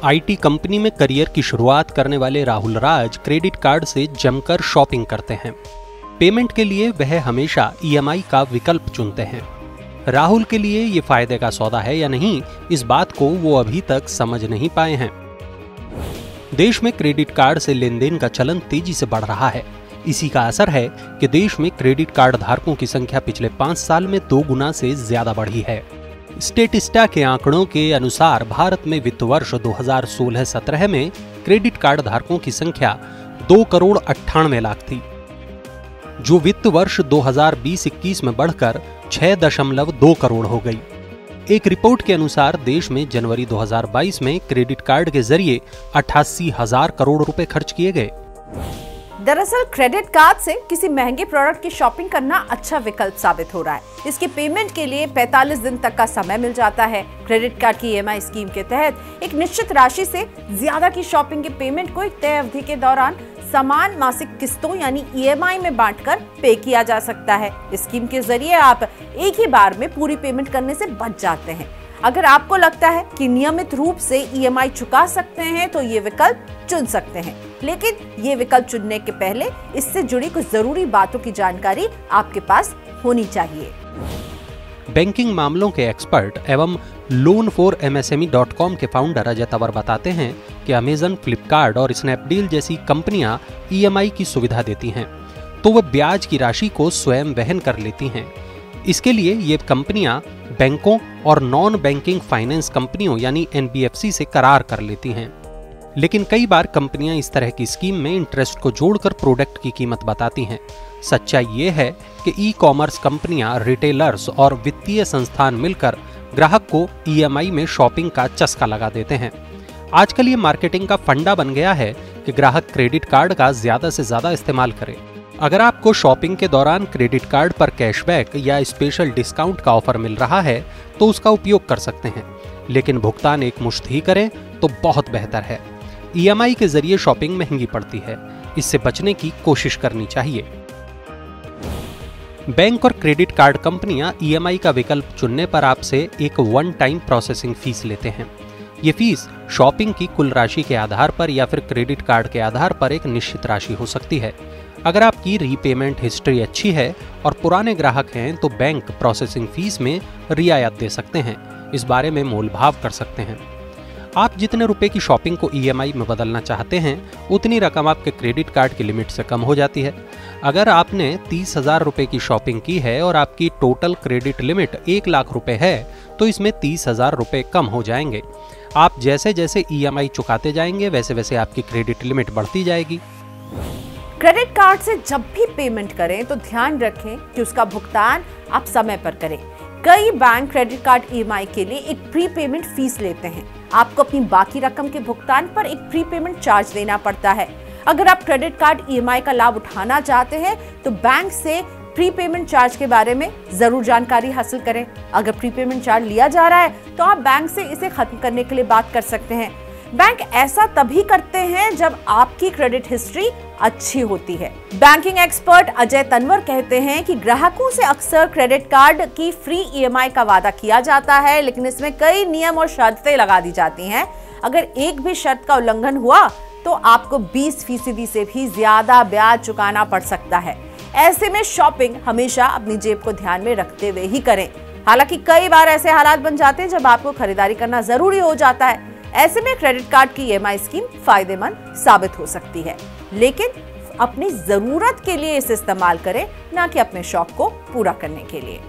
IT company में career की शुरुआत करने वाले राहुल राज क्रेडिट कार्ड से जमकर शॉपिंग करते हैं। पेमेंट के लिए वह हमेशा ईएमआई का विकल्प चुनते हैं। राहुल के लिए ये फायदे का सौदा है या नहीं, इस बात को वो अभी तक समझ नहीं पाए हैं। देश में क्रेडिट कार्ड से लेन देन का चलन तेजी से बढ़ रहा है। इसी का असर है कि देश में क्रेडिट कार्ड धारकों की संख्या पिछले 5 साल में 2 गुना से ज्यादा बढ़ी है। स्टेटिस्टा के आंकड़ों के अनुसार भारत में वित्त वर्ष 2016-17 में क्रेडिट कार्ड धारकों की संख्या 2,98,00,000 थी, जो वित्त वर्ष 2020-21 में बढ़कर 6.2 करोड़ हो गई। एक रिपोर्ट के अनुसार देश में जनवरी 2022 में क्रेडिट कार्ड के जरिए 88,000 करोड़ रुपए खर्च किए गए। दरअसल क्रेडिट कार्ड से किसी महंगे प्रोडक्ट की शॉपिंग करना अच्छा विकल्प साबित हो रहा है। इसकी पेमेंट के लिए 45 दिन तक का समय मिल जाता है। क्रेडिट कार्ड की ईएमआई स्कीम के तहत एक निश्चित राशि से ज्यादा की शॉपिंग की पेमेंट को एक तय अवधि के दौरान समान मासिक किस्तों यानी ईएमआई में बांटकर पे किया जा सकता है। इस स्कीम के जरिए आप एक ही बार में पूरी पेमेंट करने से बच जाते हैं। अगर आपको लगता है कि नियमित रूप से ईएमआई चुका सकते हैं तो ये विकल्प चुन सकते हैं, लेकिन ये विकल्प चुनने के पहले इससे जुड़ी कुछ जरूरी बातों की जानकारी आपके पास होनी चाहिए। बैंकिंग मामलों के एक्सपर्ट एवं loan4msme.com के फाउंडर अजय तंवर बताते हैं कि अमेजन, फ्लिपकार्ट और स्नैपडील जैसी कंपनियां ईएमआई की सुविधा देती हैं, तो वह ब्याज की राशि को स्वयं वहन कर लेती हैं। इसके लिए ये कंपनियां बैंकों और नॉन बैंकिंग फाइनेंस कंपनियों यानी एनबीएफसी से करार कर लेती हैं। लेकिन कई बार कंपनियां इस तरह की स्कीम में इंटरेस्ट को जोड़कर प्रोडक्ट की कीमत बताती हैं। सच्चाई ये है कि ई कॉमर्स कंपनियां, रिटेलर्स और वित्तीय संस्थान मिलकर ग्राहक को ईएमआई में शॉपिंग का चस्का लगा देते हैं। आजकल ये मार्केटिंग का फंडा बन गया है कि ग्राहक क्रेडिट कार्ड का ज्यादा से ज्यादा इस्तेमाल करे। अगर आपको शॉपिंग के दौरान क्रेडिट कार्ड पर कैशबैक या स्पेशल डिस्काउंट का ऑफर मिल रहा है तो उसका उपयोग कर सकते हैं, लेकिन भुगतान एक मुश्त ही करें तो बहुत बेहतर है। ईएमआई के जरिए शॉपिंग महंगी पड़ती है, इससे बचने की कोशिश करनी चाहिए। बैंक और क्रेडिट कार्ड कंपनियां ईएमआई का विकल्प चुनने पर आपसे एक वन टाइम प्रोसेसिंग फीस लेते हैं। ये फीस शॉपिंग की कुल राशि के आधार पर या फिर क्रेडिट कार्ड के आधार पर एक निश्चित राशि हो सकती है। अगर आपकी रीपेमेंट हिस्ट्री अच्छी है और पुराने ग्राहक हैं तो बैंक प्रोसेसिंग फीस में रियायत दे सकते हैं। इस बारे में मोलभाव कर सकते हैं। आप जितने रुपए की शॉपिंग को ईएमआई में बदलना चाहते हैं उतनी रकम आपके क्रेडिट कार्ड की लिमिट से कम हो जाती है। अगर आपने 30,000 रुपए की शॉपिंग की है और आपकी टोटल क्रेडिट लिमिट 1 लाख रुपए है तो इसमें 30,000 रुपए कम हो जाएंगे। आप जैसे जैसे ईएमआई चुकाते जाएंगे वैसे वैसे आपकी क्रेडिट लिमिट बढ़ती जाएगी। क्रेडिट कार्ड से जब भी पेमेंट करें तो ध्यान रखें कि उसका भुगतान आप समय पर करें। कई बैंक क्रेडिट कार्ड ईएमआई के लिए एक प्री पेमेंट फीस लेते हैं। आपको अपनी बाकी रकम के भुगतान पर एक प्री पेमेंट चार्ज देना पड़ता है। अगर आप क्रेडिट कार्ड ईएमआई का लाभ उठाना चाहते हैं तो बैंक से प्री पेमेंट चार्ज के बारे में जरूर जानकारी हासिल करें। अगर प्री पेमेंट चार्ज लिया जा रहा है तो आप बैंक से इसे खत्म करने के लिए बात कर सकते हैं। बैंक ऐसा तभी करते हैं जब आपकी क्रेडिट हिस्ट्री अच्छी होती है। बैंकिंग एक्सपर्ट अजय तंवर कहते हैं कि ग्राहकों से अक्सर क्रेडिट कार्ड की फ्री ईएमआई का वादा किया जाता है, लेकिन इसमें कई नियम और शर्तें लगा दी जाती हैं। अगर एक भी शर्त का उल्लंघन हुआ तो आपको 20% से भी ज्यादा ब्याज चुकाना पड़ सकता है। ऐसे में शॉपिंग हमेशा अपनी जेब को ध्यान में रखते हुए ही करें। हालांकि कई बार ऐसे हालात बन जाते हैं जब आपको खरीदारी करना जरूरी हो जाता है। ऐसे में क्रेडिट कार्ड की ईएमआई स्कीम फायदेमंद साबित हो सकती है, लेकिन अपनी जरूरत के लिए इसे इस्तेमाल करें, ना कि अपने शौक को पूरा करने के लिए।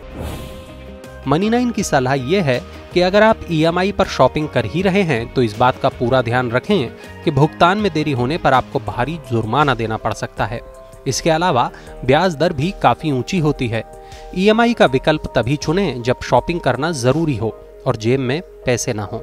मनी9 की सलाह यह है कि अगर आप ईएमआई पर शॉपिंग कर ही रहे हैं तो इस बात का पूरा ध्यान रखें कि भुगतान में देरी होने पर आपको भारी जुर्माना देना पड़ सकता है। इसके अलावा ब्याज दर भी काफी ऊंची होती है। ईएमआई का विकल्प तभी चुनें जब शॉपिंग करना जरूरी हो और जेब में पैसे ना हो।